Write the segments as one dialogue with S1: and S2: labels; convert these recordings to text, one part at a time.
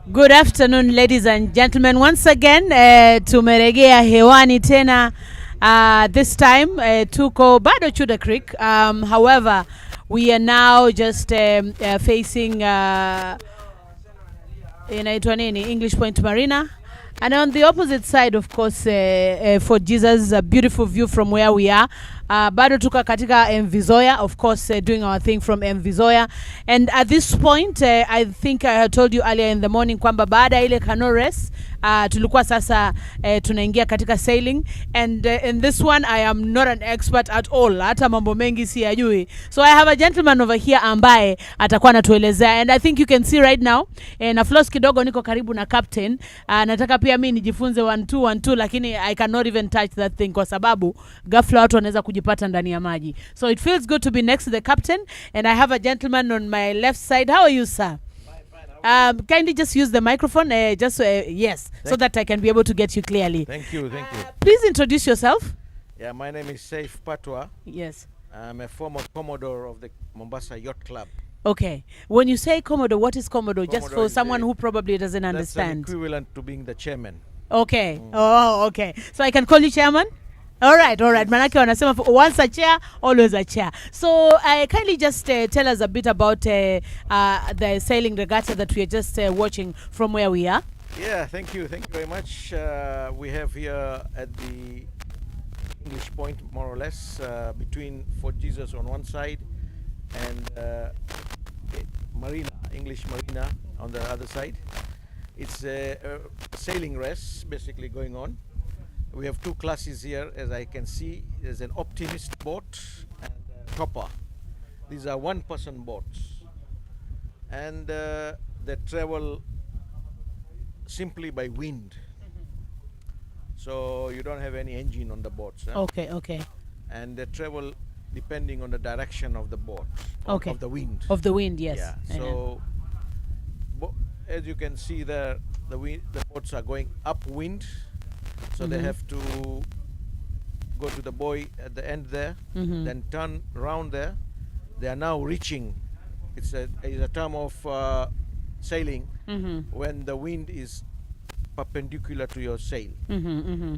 S1: Good afternoon, ladies and gentlemen. Once again, tumeregea hewani tena. This time, tuko bado Chuda Creek. However, we are now just facing inaitwa nini? English Point Marina. And on the opposite side, of course, for Jesus, a beautiful view from where we are. Bado tuka katika Mvizoya, of course, doing our thing from Mvizoya. And at this point, I think I had told you earlier in the morning kwamba baada ile canoe race, tulikuwa sasa tunaingia katika sailing. And in this one, I am not an expert at all. Hata mambo mengi siyajui. So I have a gentleman over here ambaye atakuwa anatuelezea. And I think you can see right now, na floss kidogo niko karibu na captain. Nataka pia mimi nijifunze 1-2 lakini I cannot even touch that thing kwa sababu ghafla watu wanaweza kujipata ndani ya maji. So it feels good to be next to the captain, and I have a gentleman on my left side. How are you, sir? Kindly just use the microphone, yes, so that I can be able to get you clearly.
S2: Thank you.
S1: Please introduce yourself.
S2: Yeah, my name is Saif Patwa.
S1: Yes.
S2: I'm a former Commodore of the Mombasa Yacht Club.
S1: Okay. When you say Commodore, what is Commodore? Just
S2: Commodore
S1: for someone who probably doesn't
S2: That's
S1: understand.
S2: equivalent to being the chairman.
S1: Okay. Oh, okay. So I can call you chairman? All right. Manake wanasema once a chair, always a chair. So kindly just tell us a bit about the sailing regatta that we are just watching from where we are.
S2: Yeah, thank you very much. We have here at the English Point, more or less, between Fort Jesus on one side and Marina, English Marina on the other side. It's a sailing race basically going on. We have two classes here, as I can see. There's an optimist boat and a topper. These are one-person boats, and they travel simply by wind. So you don't have any engine on the boats.
S1: Okay.
S2: And they travel depending on the direction of the boat,
S1: Okay.
S2: of the wind.
S1: Of the wind, yes.
S2: Yeah. So as you can see there, the boats are going upwind. So they have to go to the buoy at the end there, then turn around there. They are now reaching. It's a term of sailing when the wind is perpendicular to your sail.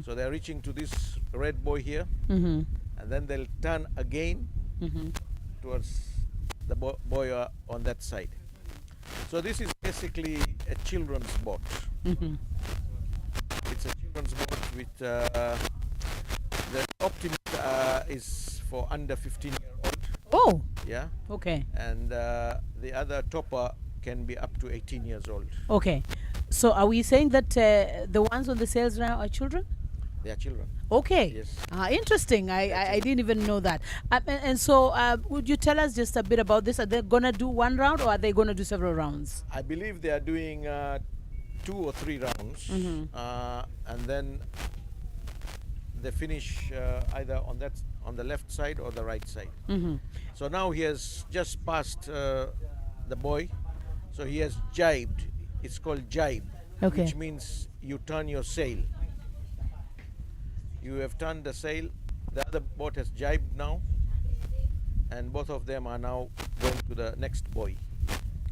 S2: So they are reaching to this red buoy here, and then they'll turn again towards the buoy on that side. So this is basically a children's boat. It's a children's boat with the optimist is for under 15-year-old.
S1: Oh.
S2: Yeah.
S1: Okay.
S2: And the other topper can be up to 18 years old.
S1: Okay. So are we saying that the ones on the sails now are children?
S2: They are children.
S1: Okay.
S2: Yes.
S1: Interesting. I didn't even know that. And so would you tell us just a bit about this? Are they going to do one round or are they going to do several rounds?
S2: I believe they are doing 2 or 3 rounds, and then they finish either on the left side or the right side. So now he has just passed the buoy, so he has jibed. It's called jibe, which means you turn your sail. You have turned the sail. The other boat has jibed now, and both of them are now going to the next buoy.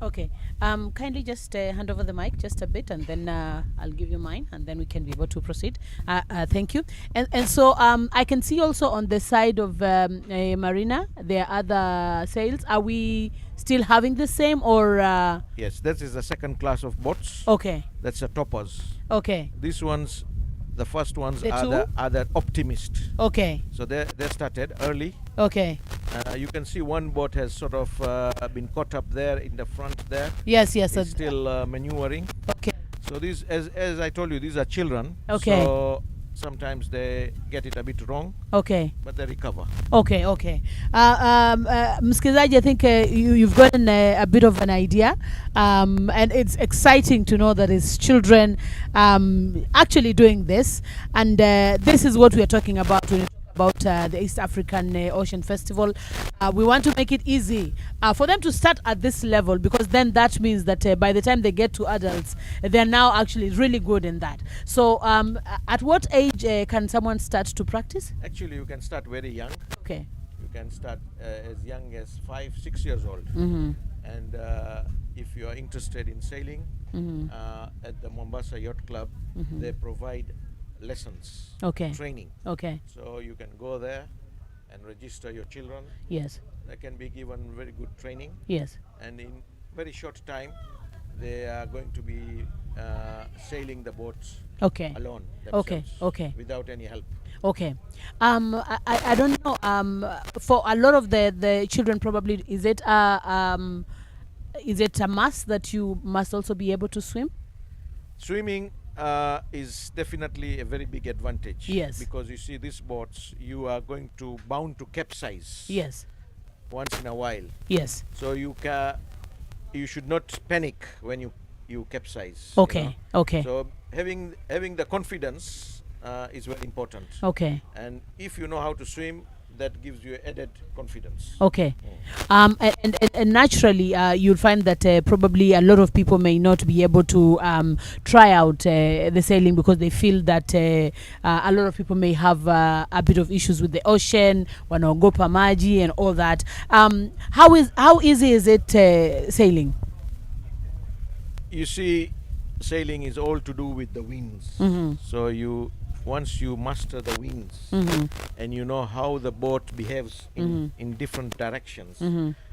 S1: Okay. Kindly just hand over the mic just a bit, and then I'll give you mine, and then we can be able to proceed. Thank you. And so I can see also on the side of Marina there are other sails. Are we still having the same or?
S2: Yes, that is the second class of boats.
S1: Okay.
S2: That's the toppers.
S1: Okay.
S2: These ones, the first ones
S1: The
S2: are the optimist.
S1: Okay.
S2: So they started early.
S1: Okay.
S2: You can see one boat has sort of been caught up there in the front there.
S1: Yes.
S2: It's still maneuvering.
S1: Okay.
S2: So these, as I told you, these are children.
S1: Okay.
S2: So sometimes they get it a bit wrong.
S1: Okay.
S2: But they recover.
S1: Okay. Msikilizaji, I think you've gotten a bit of an idea, and it's exciting to know that it's children actually doing this, and this is what we are talking about when we talk about the East African Ocean Festival. We want to make it easy for them to start at this level, because then that means that by the time they get to adults, they're now actually really good in that. So at what age can someone start to practice?
S2: Actually, you can start very young.
S1: Okay.
S2: You can start as young as 5-6 years old.
S1: Mm-hmm.
S2: And if you are interested in sailing, at the Mombasa Yacht Club, they provide lessons,
S1: Okay.
S2: training.
S1: Okay.
S2: So you can go there and register your children.
S1: Yes.
S2: They can be given very good training,
S1: Yes.
S2: and in very short time, they are going to be sailing the boats
S1: Okay.
S2: alone
S1: Okay.
S2: themselves,
S1: Okay.
S2: without any help.
S1: Okay. I don't know. For a lot of the children, probably is it a must that you must also be able to swim?
S2: Swimming is definitely a very big advantage.
S1: Yes.
S2: Because you see, these boats, you are going to bound to capsize.
S1: Yes.
S2: Once in a while.
S1: Yes.
S2: So you should not panic when you capsize.
S1: Okay. Okay.
S2: So having the confidence is very important.
S1: Okay.
S2: And if you know how to swim, that gives you added confidence.
S1: Okay. And naturally, you'll find that probably a lot of people may not be able to try out the sailing because they feel that a lot of people may have a bit of issues with the ocean, wanaogopa maji and all that. How easy is it sailing?
S2: You see, sailing is all to do with the winds. So once you master the winds and you know how the boat behaves in different directions,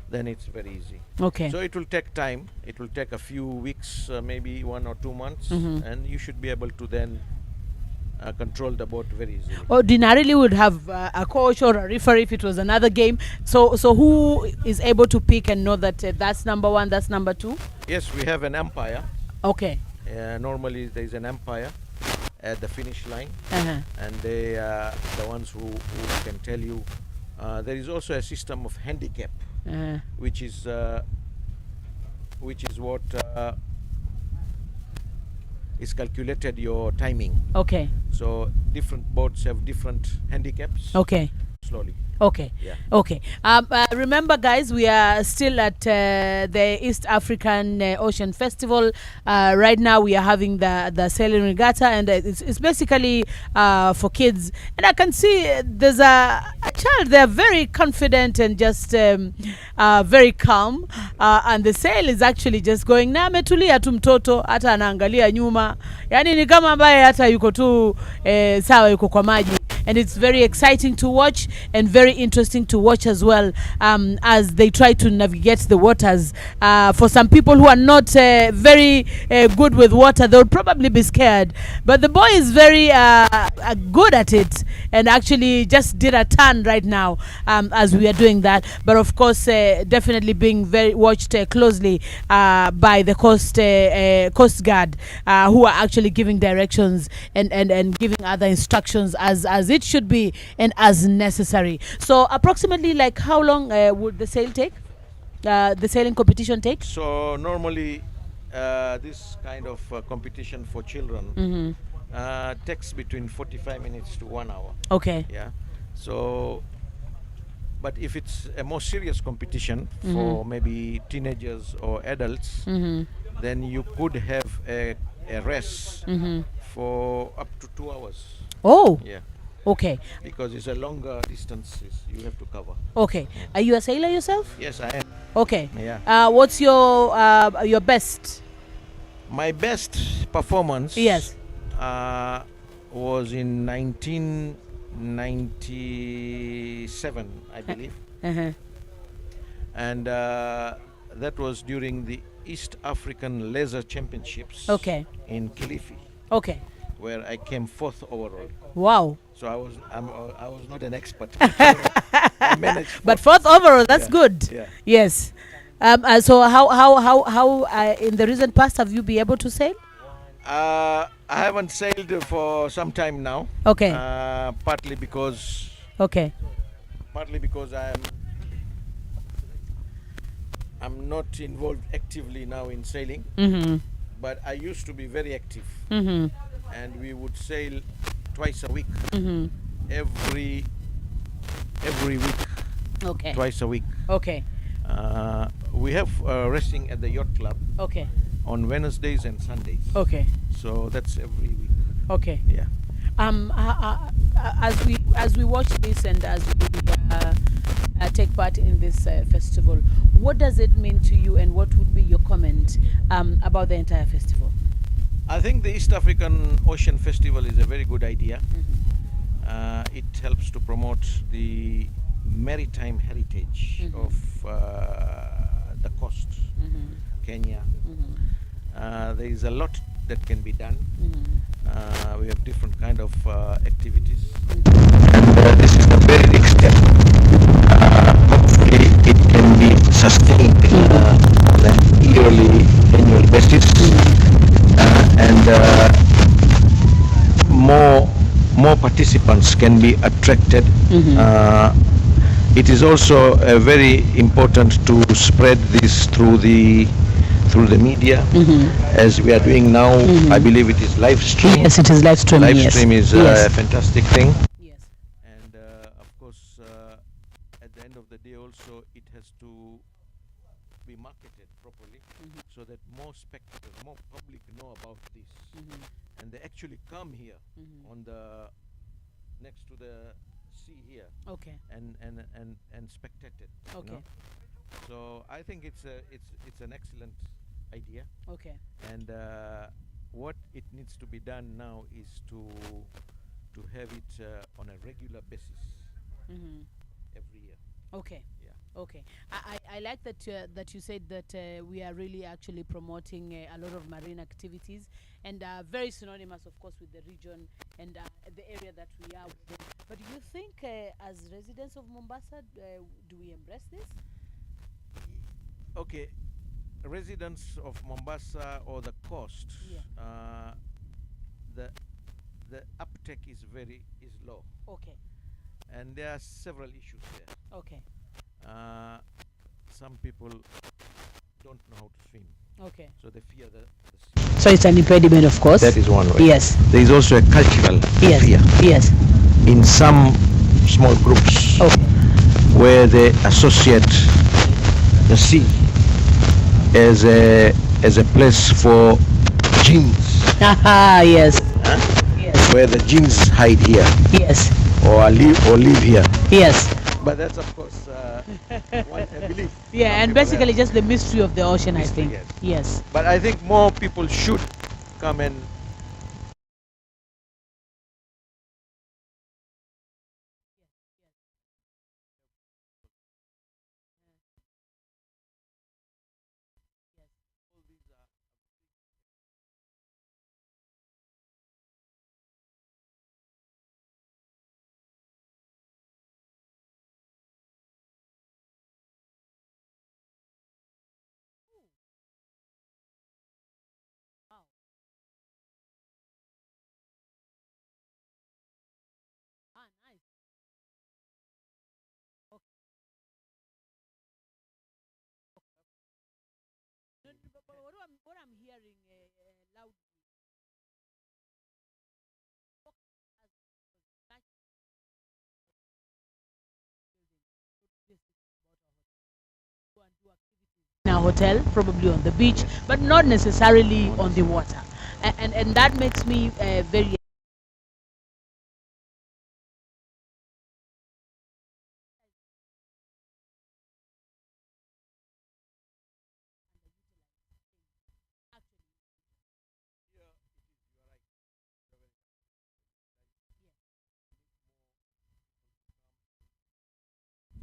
S2: then it's very easy.
S1: Okay.
S2: So it will take time. It will take a few weeks, maybe 1 or 2 months, and you should be able to then control the boat very easily.
S1: Ordinarily would have a coach or a referee if it was another game. So who is able to pick and know that that's number one, that's number two?
S2: Yes, we have an umpire.
S1: Okay.
S2: Normally there is an umpire at the finish line, and they are the ones who can tell you. There is also a system of handicap, which is what is calculated your timing.
S1: Okay.
S2: So different boats have different handicaps.
S1: Okay.
S2: Slowly.
S1: Okay.
S2: Yeah.
S1: Okay. Remember, guys, we are still at the East African Ocean Festival. Right now, we are having the sailing regatta, and it's basically for kids. And I can see there's a child there, very confident and just very calm. And the sail is actually just going na ametulia tu mtoto, hata anaangalia nyuma. Yani ni kama ambaye hata yuko tu sawa yuko kwa maji. And it's very exciting to watch and very interesting to watch as well, as they try to navigate the waters. For some people who are not very good with water, they would probably be scared. But the boy is very good at it and actually just did a turn right now as we are doing that. But of course, definitely being very watched closely by the Coast Guard, who are actually giving directions and giving other instructions as it should be and as necessary. So approximately, like, how long would the sail take? The sailing competition take?
S2: So normally this kind of competition for children takes between 45 minutes to 1 hour.
S1: Okay.
S2: Yeah. So, but if it's a more serious competition for maybe teenagers or adults, then you could have a race for up to 2 hours.
S1: Oh.
S2: Yeah.
S1: Okay.
S2: Because it's a longer distances you have to cover.
S1: Okay. Are you a sailor yourself?
S2: Yes, I am.
S1: Okay.
S2: Yeah.
S1: What's your best?
S2: My best performance.
S1: Yes.
S2: Was in 1997, I believe, and that was during the East African Laser Championships.
S1: Okay.
S2: In Kilifi.
S1: Okay.
S2: Where I came 4th overall.
S1: Wow.
S2: So I was not an expert. I managed.
S1: But 4th overall, that's good.
S2: Yeah.
S1: Yes. So how in the recent past have you been able to sail?
S2: I haven't sailed for some time now.
S1: Okay.
S2: Partly because I'm not involved actively now in sailing. But I used to be very active. And we would sail twice a week. Every week.
S1: Okay.
S2: Twice a week.
S1: Okay.
S2: We have racing at the yacht club.
S1: Okay.
S2: On Wednesdays and Sundays.
S1: Okay.
S2: So that's every week.
S1: Okay.
S2: Yeah.
S1: As we watch this and as we take part in this festival. What does it mean to you, and what would be your comment about the entire festival?
S2: I think the East African Ocean Festival is a very good idea. It helps to promote the maritime heritage of the coast, Kenya. There is a lot that can be done. We have different kind of activities, and this is a very big step. Hopefully, it can be sustained on an annual basis, and more participants can be attracted. It is also very important to spread this through the media, as we are doing now. I believe it is live stream.
S1: Yes, it is live stream.
S2: Live stream is
S1: Yes.
S2: a fantastic thing.
S1: Yes.
S2: And of course, at the end of the day also, it has to be marketed properly, so that more spectators, more public know about this, and they actually come here on the next to the sea here,
S1: Okay.
S2: and spectate it. you
S1: Okay.
S2: know. So I think it's an excellent idea,
S1: Okay.
S2: and what it needs to be done now is to have it on a regular basis every year.
S1: Okay.
S2: Yeah.
S1: Okay. I like that you said that we are really actually promoting a lot of marine activities, and very synonymous, of course, with the region and the area that we are within. But do you think, as residents of Mombasa, do we embrace this?
S2: Okay, residents of Mombasa or the coast,
S1: Yeah.
S2: the uptake is low,
S1: Okay.
S2: and there are several issues there.
S1: Okay.
S2: Some people don't know how to swim,
S1: Okay.
S2: so they fear the sea.
S1: So it's an impediment, of course.
S2: That is one way.
S1: Yes.
S2: There is also a cultural
S1: Yes.
S2: fear
S1: Yes.
S2: in some small groups,
S1: Okay.
S2: where they associate the sea as a place for jinns,
S1: Haha, yes. Yes.
S2: where the jinns hide here
S1: Yes.
S2: or live here.
S1: Yes.
S2: But that's of course a belief.
S1: Yeah,
S2: Some
S1: and
S2: people
S1: basically
S2: have.
S1: just the mystery of the ocean,
S2: Mystery,
S1: I think. Yes.
S2: But I think more people should come and
S1: Ah, nice. But what I'm hearing loudly, in a hotel, probably on the beach, but not necessarily on the water, and that makes me very.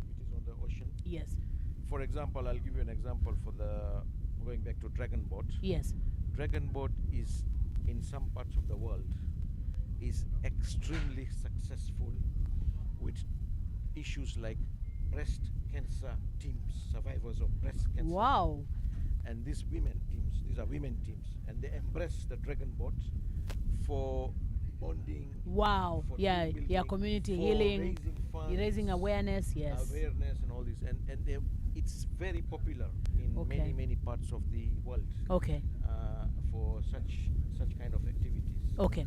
S2: which is on the ocean.
S1: Yes.
S2: For example, I'll give you an example for the going back to dragon boat.
S1: Yes.
S2: Dragon boat is in some parts of the world is extremely successful with issues like breast cancer teams, survivors of breast cancer.
S1: Wow.
S2: And these are women teams, and they embrace the dragon boat for bonding.
S1: Wow.
S2: For
S1: Yeah.
S2: team
S1: Yeah.
S2: building,
S1: Community
S2: for
S1: healing,
S2: raising funds,
S1: raising awareness. Yes.
S2: awareness and all this, and it's very popular in
S1: Okay.
S2: many parts of the world
S1: Okay.
S2: for such kind of activities.
S1: Okay.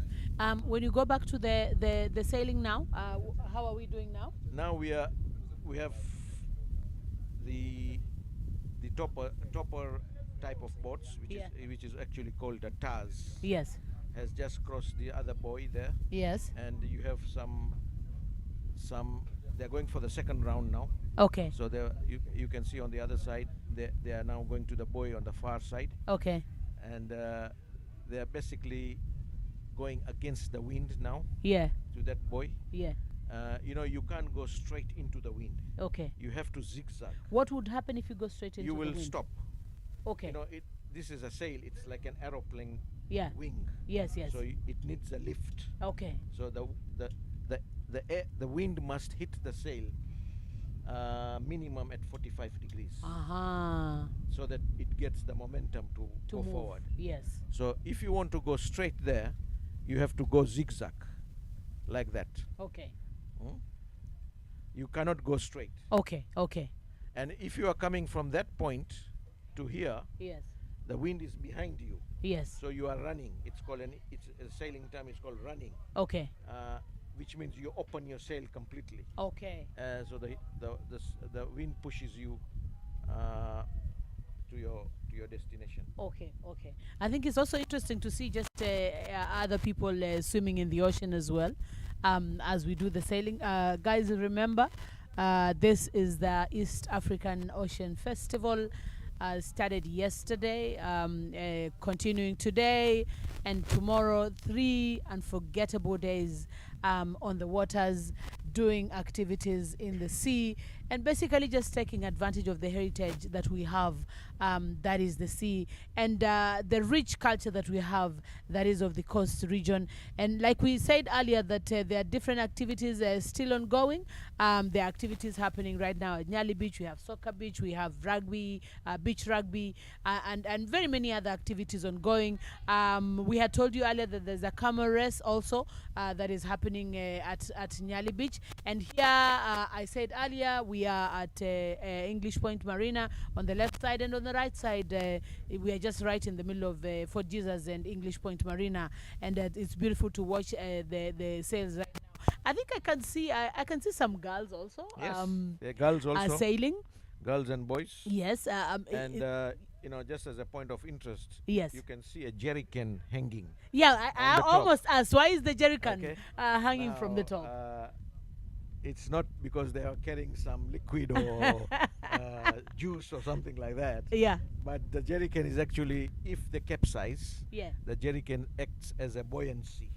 S1: When you go back to the sailing now, how are we doing now?
S2: Now we have the topper type of boats,
S1: Yeah.
S2: which is actually called a Taz,
S1: Yes.
S2: has just crossed the other buoy there,
S1: Yes.
S2: and you have some they're going for the second round now.
S1: Okay.
S2: So you can see on the other side, they are now going to the buoy on the far side,
S1: Okay.
S2: and they are basically going against the wind now
S1: Yeah.
S2: to that buoy.
S1: Yeah.
S2: You can't go straight into the wind.
S1: Okay.
S2: You have to zigzag.
S1: What would happen if you go straight into
S2: You
S1: the
S2: will
S1: wind?
S2: stop.
S1: Okay.
S2: This is a sail. It's like an aeroplane
S1: Yeah.
S2: wing.
S1: Yes. Yes.
S2: So it needs a lift.
S1: Okay.
S2: So the wind must hit the sail minimum at 45 degrees, so that it gets the momentum to go
S1: move.
S2: forward.
S1: Yes.
S2: So if you want to go straight there, you have to go zigzag, like that.
S1: Okay.
S2: Hmm? You cannot go straight.
S1: Okay. Okay.
S2: And if you are coming from that point to here,
S1: Yes.
S2: the wind is behind you.
S1: Yes.
S2: So you are running. It's a sailing term. It's called running.
S1: Okay.
S2: Which means you open your sail completely.
S1: Okay.
S2: So the wind pushes you to your destination.
S1: Okay. Okay. I think it's also interesting to see just other people swimming in the ocean as well, as we do the sailing. Guys, remember, this is the East African Ocean Festival. Started yesterday, continuing today and tomorrow. 3 unforgettable days on the waters, doing activities in the sea, and basically just taking advantage of the heritage that we have, that is the sea, and the rich culture that we have, that is of the coast region. And like we said earlier, that there are different activities still ongoing. There are activities happening right now at Nyali Beach. We have soccer beach, we have rugby, beach rugby, and very many other activities ongoing. We had told you earlier that there's a camel race also that is happening at Nyali Beach. And here, I said earlier, we are at English Point Marina on the left side, and on the right side, we are just right in the middle of Fort Jesus and English Point Marina, and it's beautiful to watch the sails right now. I think I can see some girls also.
S2: Yes, there are girls also.
S1: Sailing.
S2: Girls and boys.
S1: Yes.
S2: And just as a point of interest,
S1: yes,
S2: you can see a jerry can hanging.
S1: Yeah, I almost asked, why is the jerry can hanging
S2: Now,
S1: from the top?
S2: It's not because they are carrying some liquid or juice or something like that.
S1: Yeah.
S2: But the jerry can is actually, if they capsize,
S1: Yeah.
S2: the jerry can acts as a buoyancy.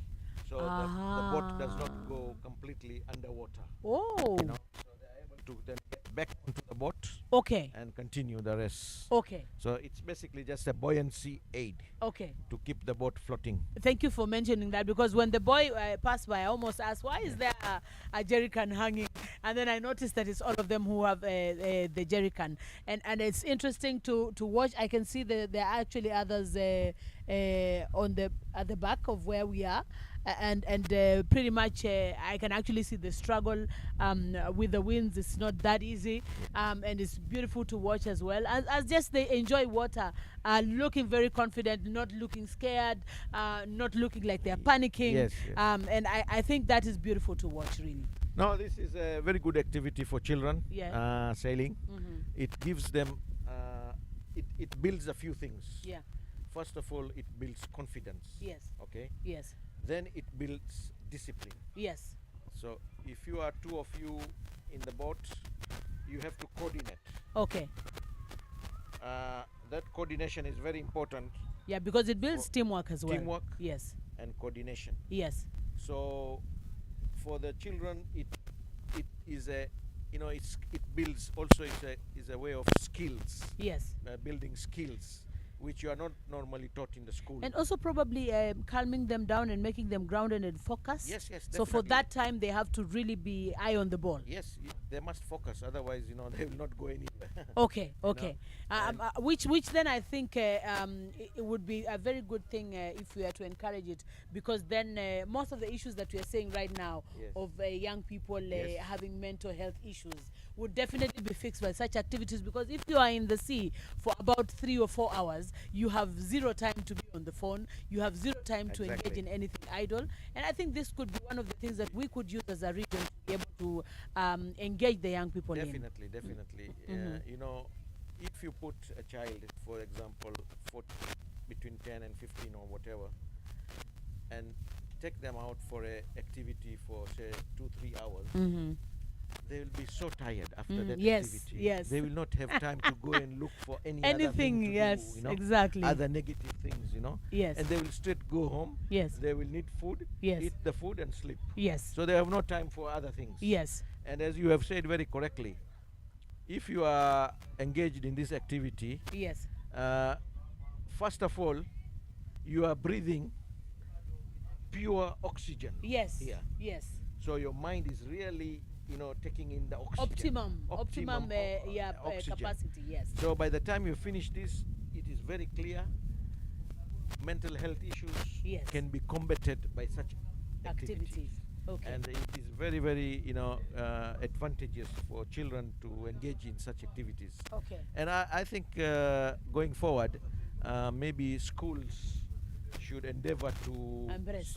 S2: So the boat does not go completely underwater.
S1: Oh.
S2: So they're able to then get back into the boat.
S1: Okay.
S2: And continue the rest.
S1: Okay.
S2: So it's basically just a buoyancy aid.
S1: Okay.
S2: To keep the boat floating.
S1: Thank you for mentioning that, because when the boy passed by, I almost asked, why is there a jerry can hanging? And then I noticed that it's all of them who have the jerry can. And it's interesting to watch. I can see there are actually others at the back of where we are. And pretty much I can actually see the struggle with the winds. It's not that easy, and it's beautiful to watch as well, as just they enjoy water, looking very confident, not looking scared, not looking like they're panicking.
S2: Yes, yes.
S1: And I think that is beautiful to watch, really.
S2: No, this is a very good activity for children.
S1: Yeah.
S2: Sailing. It gives them it builds a few things.
S1: Yeah.
S2: First of all, it builds confidence.
S1: Yes.
S2: Okay.
S1: Yes.
S2: Then it builds discipline.
S1: Yes.
S2: So if you are two of you in the boat, you have to coordinate.
S1: Okay.
S2: That coordination is very important.
S1: Yeah, because it builds teamwork as well.
S2: Teamwork.
S1: Yes.
S2: And coordination.
S1: Yes.
S2: So for the children, it is a it builds also is a way of skills.
S1: Yes.
S2: Building skills which you are not normally taught in the school.
S1: And also probably calming them down and making them grounded and focused.
S2: Yes, yes,
S1: So for
S2: definitely.
S1: that time, they have to really be eye on the ball.
S2: Yes, they must focus. Otherwise, they will not go anywhere.
S1: Okay, okay. Which then I think it would be a very good thing if we are to encourage it, because then most of the issues that we are seeing right now
S2: Yes.
S1: of young people
S2: Yes.
S1: having mental health issues would definitely be fixed by such activities, because if you are in the sea for about 3 or 4 hours, you have zero time to be on the phone, you have zero time to engage
S2: Exactly.
S1: in anything idle. And I think this could be one of the things that we could use as a region to be able to engage the young people in.
S2: Definitely, definitely. If you put a child, for example, between 10 and 15 or whatever, and take them out for a activity for say 2-3 hours, they will be so tired after that
S1: yes,
S2: activity.
S1: yes.
S2: They will not have time to go and look for any other
S1: Anything,
S2: thing to
S1: yes,
S2: do, you know,
S1: exactly.
S2: other negative things, you know.
S1: Yes.
S2: And they will straight go home.
S1: Yes.
S2: They will need food,
S1: Yes.
S2: eat the food and sleep.
S1: Yes.
S2: So they have no time for other things.
S1: Yes.
S2: And as you have said very correctly, if you are engaged in this activity,
S1: Yes.
S2: first of all, you are breathing pure oxygen.
S1: Yes.
S2: Here.
S1: Yes.
S2: So your mind is really, you know, taking in the oxygen.
S1: Optimum
S2: oxygen.
S1: capacity. Yes.
S2: So by the time you finish this, it is very clear mental health issues
S1: Yes.
S2: can be combated by such
S1: Activities. Okay.
S2: And it is very, very, you know, advantageous for children to engage in such activities.
S1: Okay.
S2: And I think going forward, maybe schools should endeavor to
S1: Embrace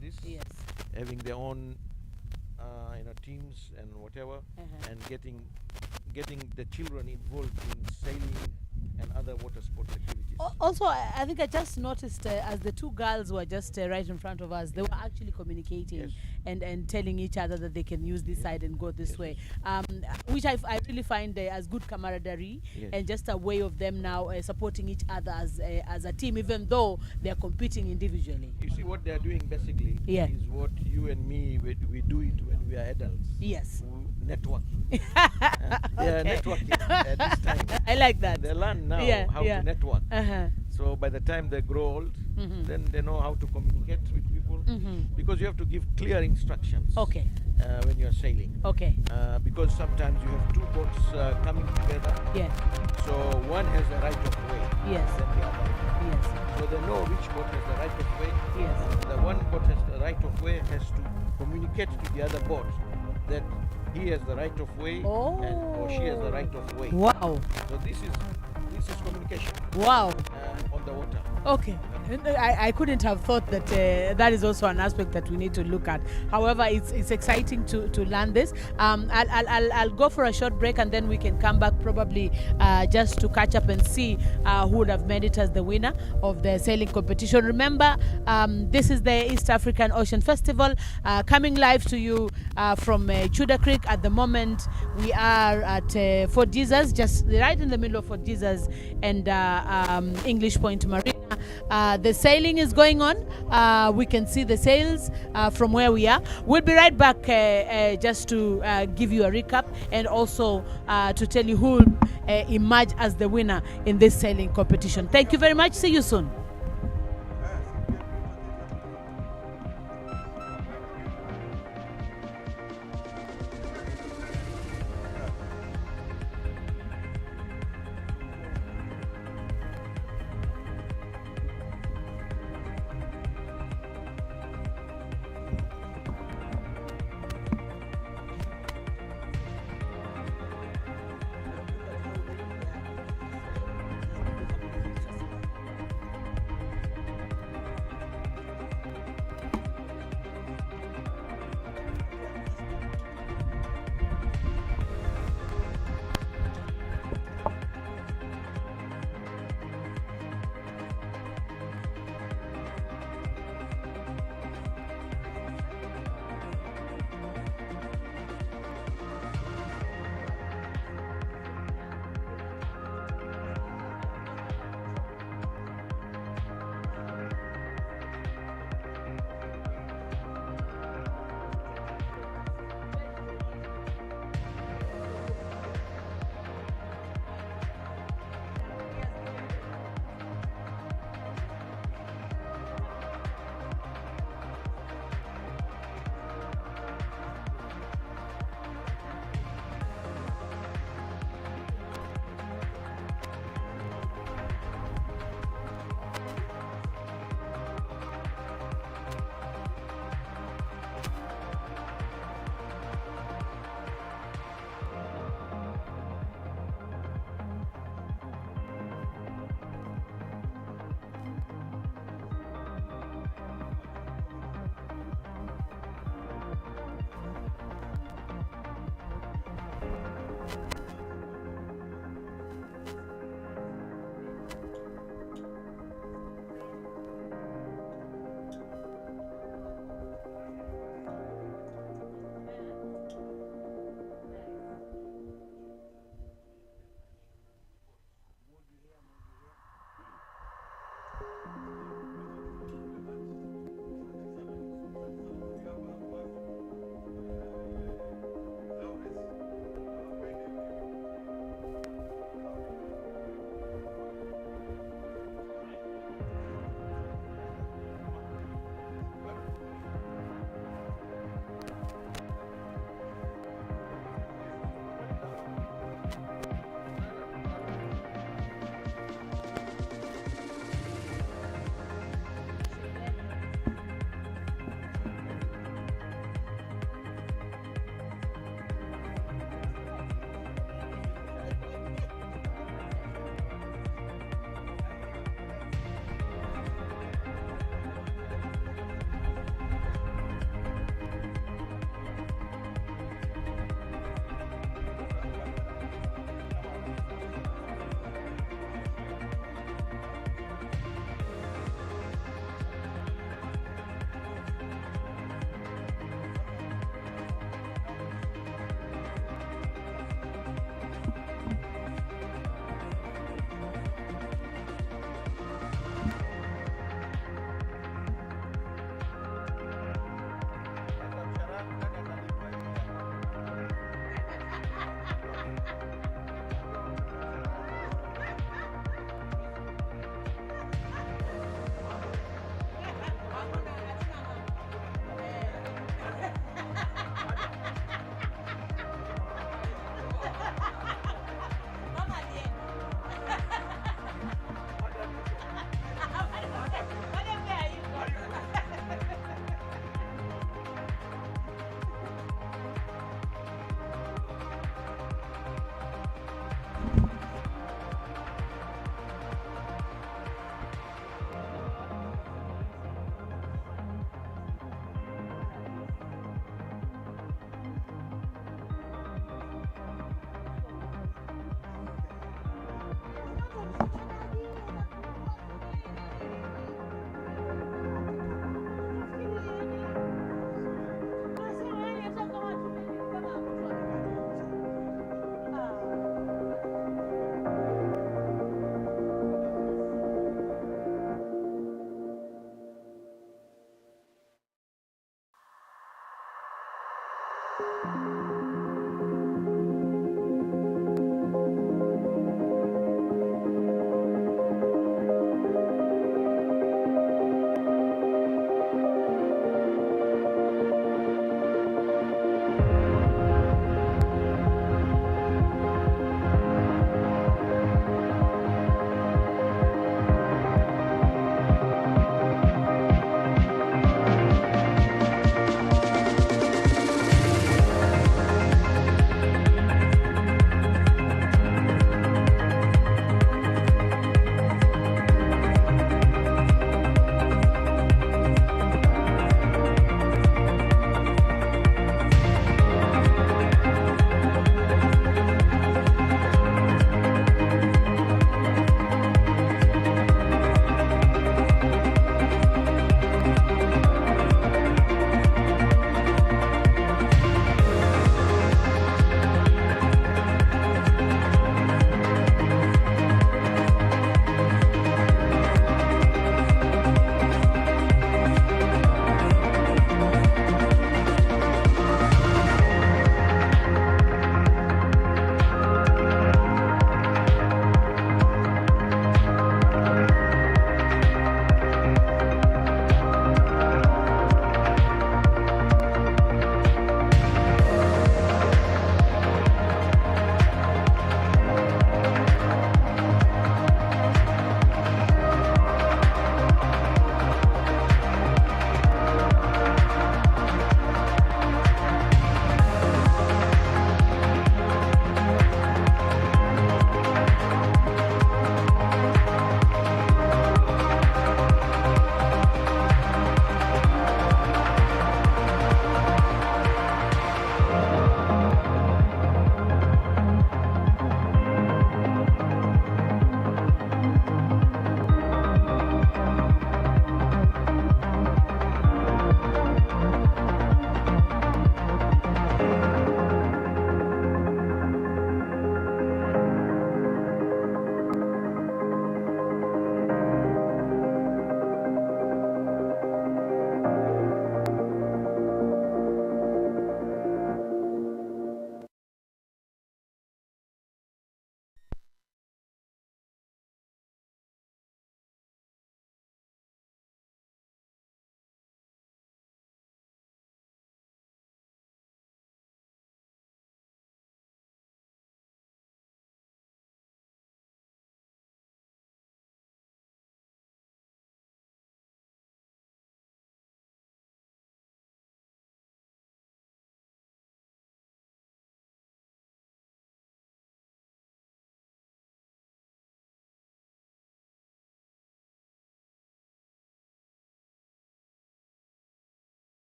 S1: this. Yes.
S2: having their own, you know, teams and whatever, and getting the children involved in sailing and other water sports activities.
S1: Also, I think I just noticed as the two girls were just right in front of us, they were actually communicating.
S2: Yes.
S1: And telling each other that they can use this side and go this
S2: Yes,
S1: way, which I really find as good camaraderie,
S2: Yes.
S1: and just a way of them now supporting each other as a team, even though they are competing individually.
S2: You see, what they are doing basically
S1: Yeah.
S2: is what you and me, we do it when we are adults.
S1: Yes.
S2: Networking. They are networking at this time.
S1: I like that.
S2: They learn now
S1: Yeah,
S2: how
S1: yeah.
S2: to network.
S1: Uh-huh.
S2: So by the time they grow old, then they know how to communicate with people, because you have to give clear instructions.
S1: Okay.
S2: When you are sailing.
S1: Okay.
S2: Because sometimes you have two boats coming together.
S1: Yeah.
S2: So one has the right of way.
S1: Yes.
S2: Then the other.
S1: Yes.
S2: So they know which boat has the right of way.
S1: Yes.
S2: The one boat has the right of way has to communicate to the other boat that he has the right of way, or she has the right of way.
S1: Wow.
S2: So this is communication.
S1: Wow.
S2: On the water.
S1: Okay. I couldn't have thought that that is also an aspect that we need to look at. However, it's exciting to learn this. I'll go for a short break, and then we can come back probably just to catch up and see who would have made it as the winner of the sailing competition. Remember, this is the East African Ocean Festival coming live to you from Chuda Creek. At the moment, we are at Fort Jesus, just right in the middle of Fort Jesus and English Point Marina. The sailing is going on. We can see the sails from where we are. We'll be right back just to give you a recap, and also to tell you who will emerge as the winner in this sailing competition. Thank you very much. See you soon.